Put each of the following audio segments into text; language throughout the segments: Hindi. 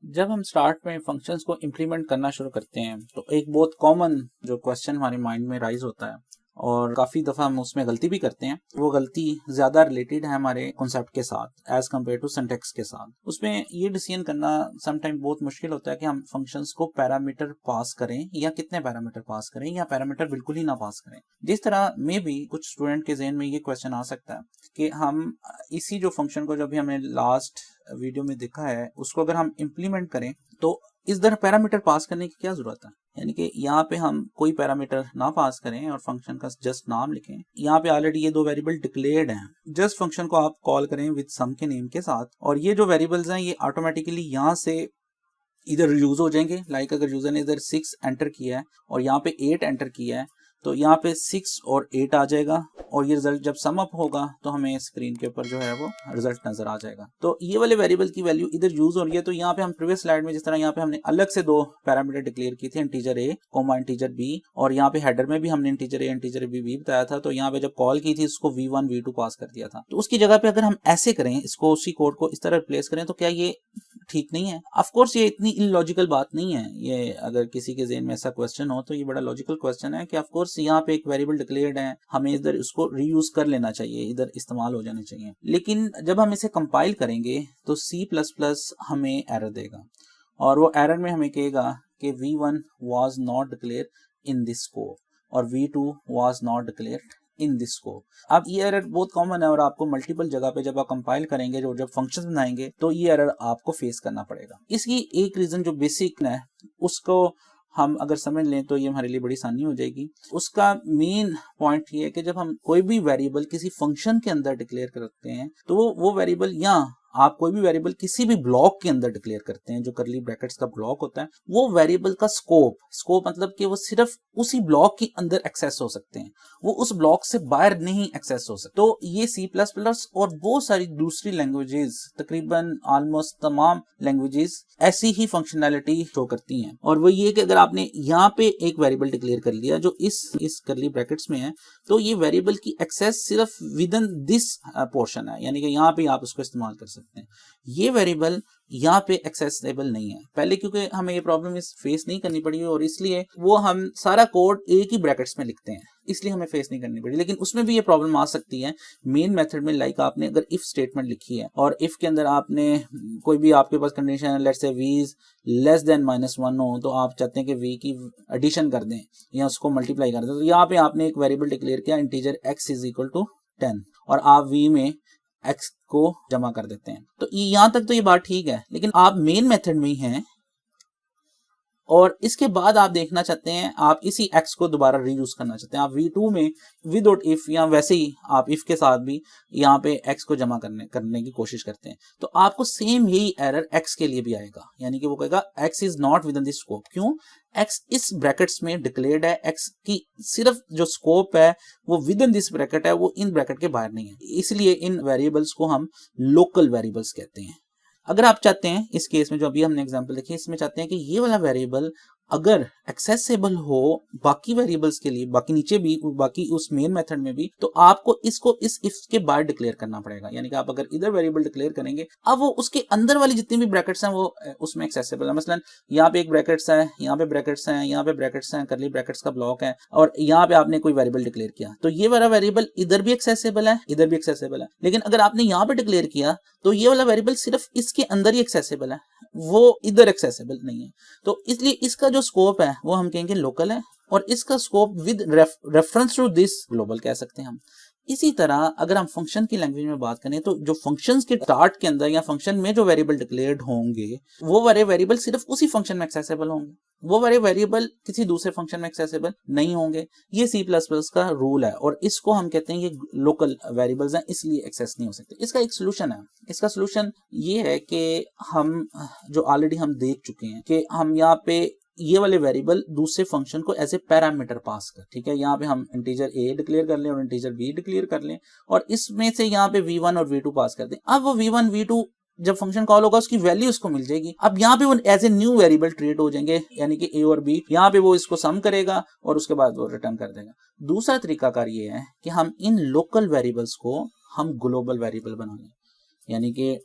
जब हम स्टार्ट में फंक्शंस को इम्प्लीमेंट करना शुरू करते हैं तो एक बहुत कॉमन जो क्वेश्चन हमारे माइंड में राइज होता है और काफ़ी दफ़ा हम उसमें गलती भी करते हैं। वो गलती ज़्यादा रिलेटेड है हमारे कॉन्सेप्ट के साथ एज़ कम्पेयर टू सिंटैक्स के साथ। उसमें ये डिसीजन करना समटाइम बहुत मुश्किल होता है कि हम फंक्शंस को पैरामीटर पास करें या कितने पैरामीटर पास करें या पैरामीटर बिल्कुल ही ना पास करें। जिस तरह में भी कुछ स्टूडेंट के जहन में ये क्वेश्चन आ सकता है कि हम इसी जो फंक्शन को जो भी हमने लास्ट वीडियो में देखा है उसको अगर हम इम्प्लीमेंट करें तो इस तरह पैरामीटर पास करने की क्या जरूरत है। यानी कि यहाँ पे हम कोई पैरामीटर ना पास करें और फंक्शन का जस्ट नाम लिखें। यहाँ पे ऑलरेडी ये दो वेरिएबल डिक्लेयर्ड हैं, जस्ट फंक्शन को आप कॉल करें विद सम के नेम के साथ और ये जो वेरिएबल्स हैं ये ऑटोमेटिकली यहाँ से इधर यूज हो जाएंगे। लाइक अगर यूजर ने इधर 6 एंटर किया है और यहाँ पे 8 एंटर किया है तो यहाँ पे 6 और 8 आ जाएगा और ये रिजल्ट जब सम अप होगा तो हमें स्क्रीन के ऊपर जो है वो रिजल्ट नजर आ जाएगा। तो ये वाले वेरिएबल की वैल्यू इधर यूज हो रही है। तो यहाँ पे हम प्रीवियस स्लाइड में जिस तरह यहाँ पे हमने अलग से दो पैरामीटर डिक्लेयर की थी, integer a coma integer B, और यहाँ पे हेडर में भी हमने इंटीजर ए इंटीजर बी बताया था। तो यहाँ पे जब कॉल की थी इसको v1 v2 पास कर दिया था। तो उसकी जगह पे अगर हम ऐसे करें, इसको उसी कोड को इस तरह रिप्लेस करें तो क्या ये ठीक नहीं है? ऑफ कोर्स ये इतनी इलॉजिकल बात नहीं है। ये अगर किसी के ज़हन में ऐसा क्वेश्चन हो तो ये बड़ा लॉजिकल क्वेश्चन है कि ऑफ कोर्स यहाँ पे एक वेरिएबल डिक्लेयर्ड है, हमें इधर इसको रीयूज कर लेना चाहिए, इधर इस्तेमाल हो जाने चाहिए। लेकिन जब हम इसे कंपाइल करेंगे तो C++ हमें एरर देगा और वो एरर में हमें कहेगा कि v1 was not declared in this scope और v2 was not declared in this को। अब ये एरर बहुत कॉमन है और आपको मल्टीपल जगह पे जब आप कंपाइल करेंगे, जब फंक्शन बनाएंगे तो ये एरर आपको फेस करना पड़ेगा। इसकी एक रीजन जो बेसिक है उसको हम अगर समझ लें तो ये हमारे लिए बड़ी आसानी हो जाएगी। उसका मेन पॉइंट ये है कि जब हम कोई भी वेरिएबल किसी फंक्शन के अंदर डिक्लेयर करते हैं तो वो वेरिएबल या आप कोई भी वेरिएबल किसी भी ब्लॉक के अंदर डिक्लेयर करते हैं, जो करली ब्रैकेट्स का ब्लॉक होता है, वो वेरिएबल का स्कोप मतलब कि वो सिर्फ उसी ब्लॉक के अंदर एक्सेस हो सकते हैं, वो उस ब्लॉक से बाहर नहीं एक्सेस हो सकते। तो ये C++ और बहुत सारी दूसरी लैंग्वेजेस, तकरीबन ऑलमोस्ट तमाम लैंग्वेजेस ऐसी ही फंक्शनैलिटी शो करती हैं। और वो ये कि अगर आपने यहाँ पे एक वेरिएबल डिक्लेयर कर लिया जो इस करली ब्रैकेट्स में है तो ये वेरिएबल की एक्सेस सिर्फ विद इन दिस पोर्शन है, यानी कि यहाँ पे आप उसको इस्तेमाल कर सकते हैं। ये वेरिएबल यहाँ पे एक्सेसिबल नहीं है। पहले क्योंकि हमें ये प्रॉब्लम फेस नहीं करनी पड़ी और इसलिए वो हम सारा कोड एक ही ब्रैकेट्स में लिखते हैं, इसलिए हमें फेस नहीं करनी पड़ी। लेकिन उसमें भी ये प्रॉब्लम आ सकती है मेन मेथड में। लाइक आपने अगर इफ स्टेटमेंट लिखी है और इफ के अंदर आपने कोई भी आपके पास कंडीशन है, let's say v is less than -1 हो, तो आप चाहते हैं कि v की एडिशन कर दें या उसको मल्टीप्लाई कर दें। तो यहाँ पे आपने एक वेरिएबल डिक्लेयर किया integer x is equal to 10 और आप v में x को जमा कर देते हैं। तो यहां तक तो ये बात ठीक है, लेकिन आप मेन मेथड में ही हैं और इसके बाद आप देखना चाहते हैं, आप इसी x को दोबारा रीयूज करना चाहते हैं। आप v2 में विदाउट इफ या वैसे ही आप इफ के साथ भी यहाँ पे x को जमा करने की कोशिश करते हैं तो आपको सेम यही एरर x के लिए भी आएगा, यानी कि वो कहेगा x is not with in this scope. क्यों? x इस ब्रैकेट्स में डिक्लेयर्ड है, x की सिर्फ जो स्कोप है वो विद इन दिस ब्रैकेट है, वो इन ब्रैकेट के बाहर नहीं है। इसलिए इन वेरिएबल्स को हम लोकल वेरिएबल्स कहते हैं। अगर आप चाहते हैं इस केस में जो अभी हमने एग्जांपल देखी, इसमें चाहते हैं कि ये वाला वेरिएबल अगर एक्सेसिबल हो बाकी वेरिएबल्स के लिए, बाकी नीचे भी, बाकी उस मेन मेथड में भी, तो आपको इसको इस इफ के बाहर डिक्लेयर करना पड़ेगा। यानी कि आप अगर इधर वेरिएबल डिक्लेयर करेंगे, अब वो उसके अंदर वाली जितनी भी ब्रैकेट्स हैं वो उसमें एक्सेसिबल है। मसलन यहाँ पे एक ब्रैकेट्स है, यहाँ पे ब्रैकेट्स हैं, यहाँ पे ब्रैकेट्स हैं, करली ब्रैकेट्स का ब्लॉक है और यहाँ पे आपने कोई वेरिएबल डिक्लेयर किया तो ये वाला वेरिएबल इधर भी एक्सेसिबल है, इधर भी एक्सेसिबल है। लेकिन अगर आपने यहाँ पे डिक्लेयर किया तो ये वाला वेरिएबल सिर्फ इसके अंदर ही एक्सेसिबल है, वो इधर एक्सेसिबल नहीं है। तो इसलिए इसका जो स्कोप है वो हम कहेंगे लोकल है और इसका scope with reference to this global कह सकते हैं हम। इसी तरह अगर हम फंक्शन की लैंग्वेज में बात करें तो जो फंक्शंस के स्टार्ट के अंदर या फंक्शन में जो वेरिएबल डिक्लेयर्ड होंगे वो वाले वेरिएबल सिर्फ उसी फंक्शन में एक्सेसिबल होंगे, वो वाले वेरिएबल किसी दूसरे फंक्शन में एक्सेसिबल नहीं होंगे। ये C++ का रूल है और इसको हम कहते हैं ये लोकल वेरिएबल्स हैं, इसलिए एक्सेस नहीं हो सकते। इसका एक सोल्यूशन है। इसका सोल्यूशन ये है कि हम जो ऑलरेडी हम देख चुके हैं कि हम यहाँ पे ये वाले वेरिएबल दूसरे फंक्शन को एज ए पैरामीटर पास कर, ठीक है, यहाँ पे हम इंटीजर a डिक्लेयर कर लें और इंटीजर b डिक्लेयर कर लें और इसमें से यहाँ पे v1 और v2 पास कर दें। अब वो v1 v2 जब फंक्शन कॉल होगा उसकी वैल्यू उसको मिल जाएगी। अब यहाँ पे वो as a new variable treat हो जाएंगे, यानी कि a और b, यहाँ पे वो इसको सम करेगा और उसके बाद वो रिटर्न कर देगा। दूसरा तरीकाकार ये है कि हम इन लोकल वेरिएबल्स को हम ग्लोबल वेरिएबल बना लें, यानी कि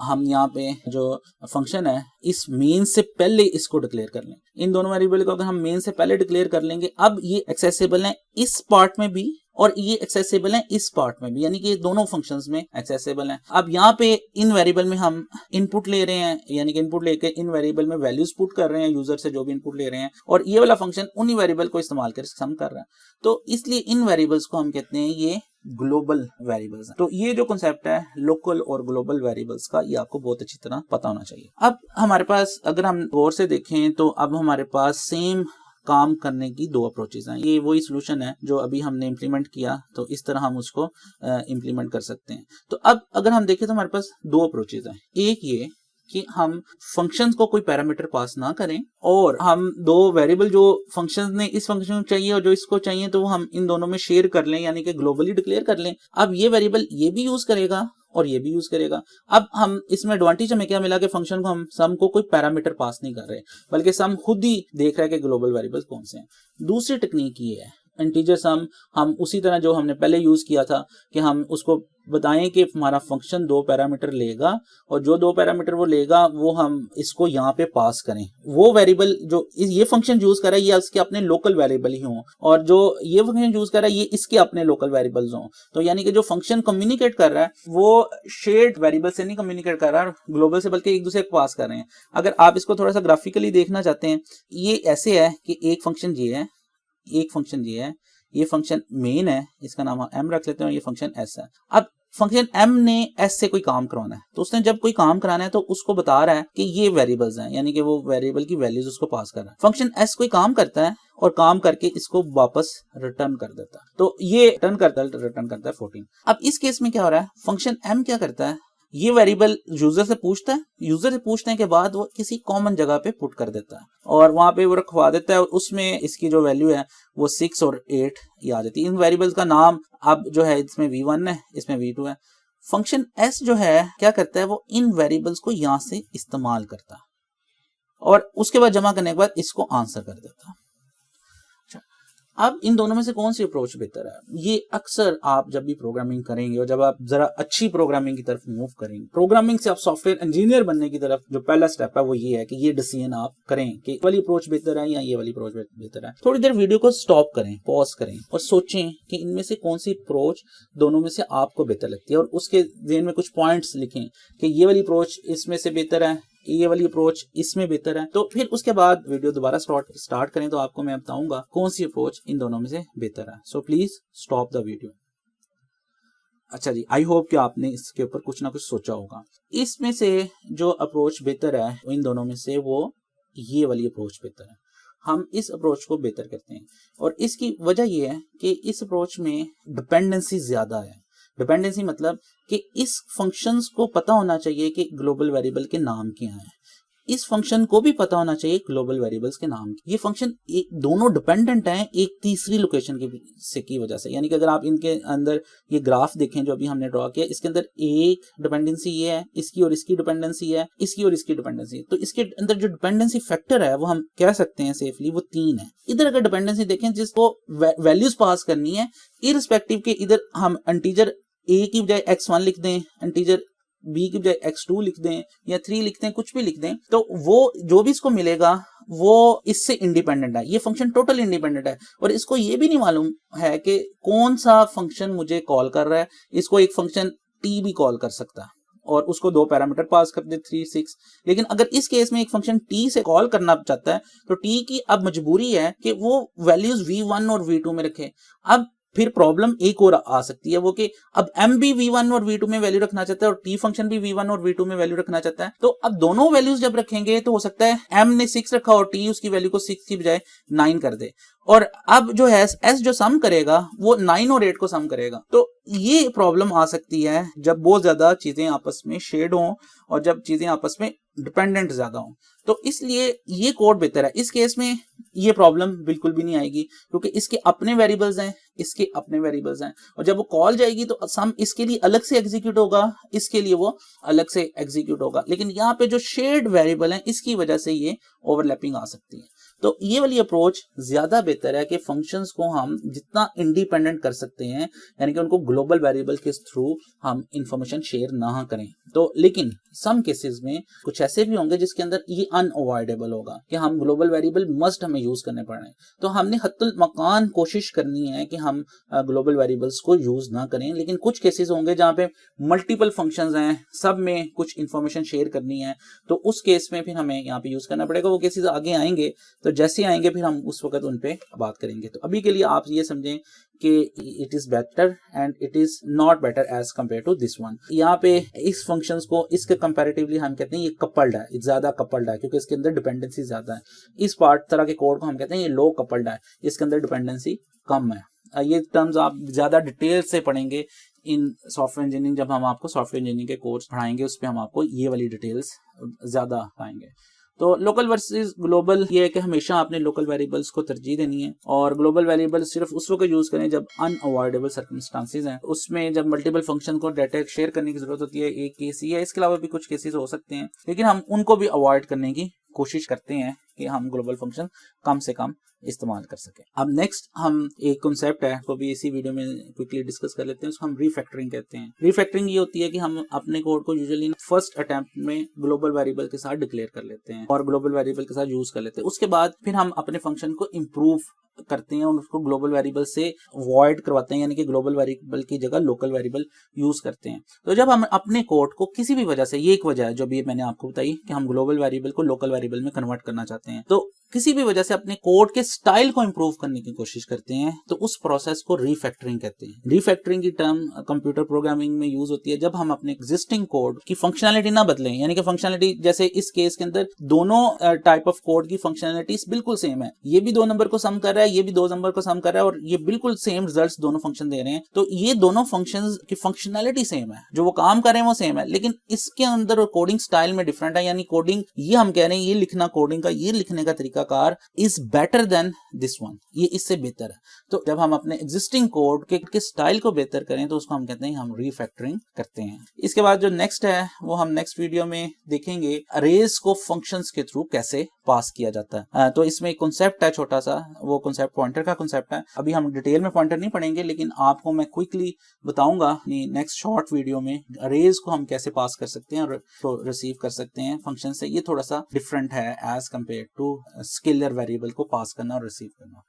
हम यहाँ पे जो फंक्शन है इस मेन से पहले इसको डिक्लेयर कर लें। इन दोनों वेरिएबल को अगर हम मेन से पहले डिक्लेयर कर लेंगे, अब ये एक्सेसिबल है इस पार्ट में भी और ये एक्सेसिबल है इस पार्ट में भी, यानी कि ये दोनों फंक्शंस में एक्सेसिबल हैं। अब यहाँ पे इन वेरिएबल में हम इनपुट ले रहे हैं, यानी कि इनपुट लेके इन वेरिएबल में वैल्यूज पुट कर रहे हैं यूजर से जो भी इनपुट ले रहे हैं, और ये वाला फंक्शन उन्हीं वेरिएबल को इस्तेमाल कर सम कर रहा है। तो इसलिए इन वेरिएबल्स को हम कहते हैं ये ग्लोबल वेरिएबल्स हैं। तो ये जो कॉन्सेप्ट है लोकल और ग्लोबल वेरिएबल्स का, ये आपको बहुत अच्छी तरह पता होना चाहिए। अब हमारे पास अगर हम गौर से देखें तो अब हमारे पास सेम काम करने की दो अप्रोचेज हैं। ये वही सोल्यूशन है जो अभी हमने इंप्लीमेंट किया, तो इस तरह हम उसको इंप्लीमेंट कर सकते हैं। तो अब अगर हम देखें तो हमारे पास दो अप्रोचेज हैं। एक ये कि हम फंक्शंस को कोई पैरामीटर पास ना करें और हम दो वेरिएबल जो फंक्शंस ने इस फंक्शन को चाहिए और जो इसको चाहिए तो हम इन दोनों में शेयर कर लें, यानी कि ग्लोबली डिक्लेयर कर लें। अब ये वेरिएबल ये भी यूज करेगा और ये भी यूज करेगा। अब हम इसमें एडवांटेज हमें क्या मिला कि फंक्शन को हम सम को कोई पैरामीटर पास नहीं कर रहे, बल्कि सम खुद ही देख रहा है कि ग्लोबल वेरिएबल्स कौन से हैं। दूसरी टेक्निक ये है इंटीजर सम, हम उसी तरह जो हमने पहले यूज किया था कि हम उसको बताएं कि हमारा फंक्शन दो पैरामीटर लेगा और जो दो पैरामीटर वो लेगा वो हम इसको यहाँ पे पास करें। वो वेरिएबल जो ये फंक्शन यूज कर रहा है ये इसके अपने लोकल वेरिएबल ही हों और जो ये फंक्शन यूज कर रहा है ये इसके अपने लोकल वेरिएबल्स हों। तो यानी कि जो फंक्शन कम्युनिकेट कर रहा है वो शेयर्ड वेरिएबल से नहीं कम्युनिकेट कर रहा है ग्लोबल से, बल्कि एक दूसरे को पास कर रहे हैं। अगर आप इसको थोड़ा सा ग्राफिकली देखना चाहते हैं, ये ऐसे है कि एक फंक्शन ये है, एक फंक्शन ये है, ये फंक्शन मेन है, इसका नाम m रख लेते हैं, और ये फंक्शन s है। अब फंक्शन m ने s से कोई काम करवाना है, तो उसने जब कोई काम कराना है तो उसको बता रहा है कि ये वेरिएबल्स हैं, यानी कि वो वेरिएबल की वैल्यूज उसको पास कर रहा है। फंक्शन s कोई काम करता है और काम करके इसको वापस रिटर्न कर देता है, तो ये रिटर्न करता है 14। अब इस केस में क्या हो रहा है, फंक्शन m क्या करता है, ये वेरिएबल यूजर से पूछता है, यूजर से पूछने के बाद वो किसी कॉमन जगह पे पुट कर देता है और वहां पे वो रखवा देता है और उसमें इसकी जो वैल्यू है वो 6 और 8 ये आ जाती है। इन वेरिएबल्स का नाम अब जो है इसमें v1 है, इसमें v2 है। फंक्शन s जो है क्या करता है, वो इन वेरिएबल्स को यहां से इस्तेमाल करता है और उसके बाद जमा करने के बाद इसको आंसर कर देता है। अब इन दोनों में से कौन सी अप्रोच बेहतर है, ये अक्सर आप जब भी प्रोग्रामिंग करेंगे और जब आप जरा अच्छी प्रोग्रामिंग की तरफ मूव करेंगे, प्रोग्रामिंग से आप सॉफ्टवेयर इंजीनियर बनने की तरफ, जो पहला स्टेप है वो ये है कि ये डिसीजन आप करें कि ये वाली अप्रोच बेहतर है या ये वाली अप्रोच बेहतर है। थोड़ी देर वीडियो को स्टॉप करें, पॉज करें और सोचें कि इनमें से कौन सी अप्रोच दोनों में से आपको बेहतर लगती है और उसके ज़हन में कुछ पॉइंट्स लिखें कि ये वाली अप्रोच इसमें से बेहतर है, ये वाली अप्रोच इसमें बेहतर है। तो फिर उसके बाद वीडियो दोबारा स्टार्ट करें तो आपको मैं बताऊंगा कौन सी अप्रोच इन दोनों में से बेहतर है। So please stop the video. अच्छा जी, आई होप कि आपने इसके ऊपर कुछ ना कुछ सोचा होगा। इसमें से जो अप्रोच बेहतर है इन दोनों में से वो ये वाली अप्रोच बेहतर है। हम इस अप्रोच को बेहतर करते हैं और इसकी वजह यह है कि इस अप्रोच में डिपेंडेंसी ज्यादा है। डिपेंडेंसी मतलब कि इस फंक्शंस को पता होना चाहिए कि ग्लोबल वेरिएबल के नाम क्या हैं, इस फंक्शन को भी पता होना चाहिए ग्लोबल वेरिएबल्स के नाम। ये फंक्शन दोनों डिपेंडेंट हैं एक तीसरी लोकेशन की वजह से। यानी कि अगर आप इनके अंदर ये ग्राफ देखें जो अभी हमने ड्रॉ किया, इसके अंदर एक डिपेंडेंसी ये है, इसकी और इसकी डिपेंडेंसी है, इसकी और इसकी डिपेंडेंसी है। तो इसके अंदर जो डिपेंडेंसी फैक्टर है वो हम कह सकते हैं सेफली वो 3 है। इधर अगर डिपेंडेंसी देखें जिसको वैल्यूज पास करनी है, इररिस्पेक्टिव के इधर हम इंटीजर a की बजाय x1 लिख दें, इंटीजर b की बजाय x2 लिख दें या 3 लिख दें, कुछ भी लिख दें, तो वो जो भी इसको मिलेगा वो इससे इंडिपेंडेंट है। ये फंक्शन टोटल इंडिपेंडेंट है और इसको ये भी नहीं मालूम है कि कौन सा फंक्शन मुझे कॉल कर रहा है। इसको एक फंक्शन t भी कॉल कर सकता है और उसको 2 पैरामीटर पास कर दे 3, 6। लेकिन अगर इस केस में एक फंक्शन t से कॉल करना चाहता है तो t की अब मजबूरी है कि वो वैल्यूज v1 और v2 में रखे। अब फिर प्रॉब्लम एक और आ सकती है वो कि अब m भी v1 और v2 में वैल्यू रखना चाहता है और t फंक्शन भी v1 और v2 में वैल्यू रखना चाहता है। तो अब दोनों वैल्यूज जब रखेंगे तो हो सकता है m ने 6 रखा और t उसकी वैल्यू को 6 की बजाय 9 कर दे और अब जो है s जो सम करेगा वो 9 और 8 को सम करेगा। तो ये प्रॉब्लम आ सकती है जब बहुत ज्यादा चीजें आपस में शेड हों और जब चीजें आपस में डिपेंडेंट ज्यादा हों। तो इसलिए ये कोड बेहतर है। इस केस में ये प्रॉब्लम बिल्कुल भी नहीं आएगी क्योंकि इसके अपने वेरिएबल्स हैं, इसके अपने वेरिएबल्स हैं और जब वो कॉल जाएगी तो सम इसके लिए अलग से एग्जीक्यूट होगा, इसके लिए वो अलग से एग्जीक्यूट होगा। लेकिन यहाँ पे जो शेयर्ड वेरिएबल है इसकी वजह से ये ओवरलैपिंग आ सकती है। तो ये वाली अप्रोच ज्यादा बेहतर है कि फंक्शंस को हम जितना इंडिपेंडेंट कर सकते हैं, यानी कि उनको ग्लोबल वेरिएबल के थ्रू हम इंफॉर्मेशन शेयर ना करें। तो लेकिन सम केसेस में कुछ ऐसे भी होंगे जिसके अंदर ये अनअवॉइडेबल होगा कि हम ग्लोबल वेरिएबल मस्ट हमें यूज करने पड़ रहे हैं, तो हमने हत्तुल मकान कोशिश करनी है कि हम ग्लोबल वेरिएबल्स को यूज ना करें। लेकिन कुछ केसेस होंगे जहां पे मल्टीपल फंक्शंस हैं, सब में कुछ इंफॉर्मेशन शेयर करनी है, तो उस केस में फिर हमें यहाँ पे यूज करना पड़ेगा। वो केसेस आगे आएंगे, तो जैसे आएंगे फिर हम उस वक्त उन पे बात करेंगे। तो अभी के लिए आप ये समझें कि it is better and it is not better as compare to this one. यहाँ पे इस फंक्शंस को इसके कंपैरेटिवली हम कहते हैं ये कपल्ड है, ज्यादा कपल्ड है, क्योंकि इसके अंदर डिपेंडेंसी ज्यादा है। इस तरह के कोड को हम कहते हैं ये लो कपल्ड है, इसके अंदर डिपेंडेंसी कम है। ये टर्म्स आप ज्यादा डिटेल से पढ़ेंगे इन सॉफ्टवेयर इंजीनियरिंग, जब हम आपको सॉफ्टवेयर इंजीनियरिंग के कोर्स पढ़ाएंगे उस पर हम आपको ये वाली डिटेल्स ज्यादा पाएंगे। तो लोकल वर्सेस ग्लोबल ये है कि हमेशा आपने लोकल वेरिएबल्स को तरजीह देनी है, और ग्लोबल वेरिएबल सिर्फ उस वक्त यूज करें जब अनअवॉइडेबल सर्कमस्टांसेस हैं, उसमें जब मल्टीपल फंक्शन को डाटा शेयर करने की जरूरत होती है। एक केस ये है, इसके अलावा भी कुछ केसेस हो सकते हैं, लेकिन हम उनको भी अवॉइड करने की कोशिश करते हैं कि हम ग्लोबल फंक्शन कम से कम इस्तेमाल कर सके। अब नेक्स्ट हम एक कॉन्सेप्ट है वो भी इसी वीडियो में क्विकली डिस्कस कर लेते हैं, उसको हम रीफैक्टरिंग कहते हैं। रीफैक्टरिंग ये होती है कि हम अपने कोड को यूजुअली फर्स्ट अटेम्प्ट में ग्लोबल वेरिएबल के साथ डिक्लेयर कर लेते हैं और ग्लोबल वेरिएबल के साथ यूज कर लेते हैं। उसके बाद फिर हम अपने फंक्शन को इम्प्रूव करते हैं और उसको ग्लोबल वेरिएबल से वॉइड करवाते हैं, यानी कि ग्लोबल वेरिएबल की जगह लोकल वेरिएबल यूज करते हैं। तो जब हम अपने कोड को किसी भी वजह से, ये एक वजह है जो भी मैंने आपको बताई कि हम ग्लोबल वेरिएबल को लोकल वेरिएबल में कन्वर्ट करना चाहते हैं, तो किसी भी वजह से अपने कोड के स्टाइल को इंप्रूव करने की कोशिश करते हैं, तो उस प्रोसेस को रीफैक्टरिंग कहते हैं। रीफैक्टरिंग की टर्म कंप्यूटर प्रोग्रामिंग में यूज होती है जब हम अपने एग्जिस्टिंग कोड की फंक्शनैलिटी ना बदलें, यानी कि फंक्शनैलिटी जैसे इस केस के अंदर दोनों टाइप ऑफ कोड की फंक्शनैलिटीज बिल्कुल सेम है। ये भी 2 नंबर को सम कर रहा है, ये भी 2 नंबर को सम कर रहा है, और ये बिल्कुल सेम रिजल्ट्स दोनों फंक्शन दे रहे हैं। तो ये दोनों फंक्शंस की फंक्शनैलिटी सेम है, जो वो काम कर रहे हैं वो सेम है, लेकिन इसके अंदर कोडिंग स्टाइल में डिफरेंट है, यानी कोडिंग ये हम कह रहे हैं ये लिखना, कोडिंग का ये लिखने का तरीकाकार is better than this one, ये इससे बेहतर है। तो जब हम अपने एग्जिस्टिंग कोड के स्टाइल को बेहतर करें तो उसको हम कहते हैं हम रीफैक्टरिंग करते हैं। इसके बाद जो नेक्स्ट है वो हम नेक्स्ट वीडियो में देखेंगे, अरेज को फंक्शंस के थ्रू कैसे पास किया जाता है। तो इसमें एक कॉन्सेप्ट है छोटा सा, वो कॉन्सेप्ट पॉइंटर का कॉन्सेप्ट है। अभी हम डिटेल में पॉइंटर नहीं पढ़ेंगे, लेकिन आपको मैं क्विकली बताऊंगा नेक्स्ट शॉर्ट वीडियो में अरेज को हम कैसे पास कर सकते हैं और तो रिसीव कर सकते हैं फंक्शन से। ये थोड़ा सा डिफरेंट है as compare to scalar variable को पास करना और रिसीव करना।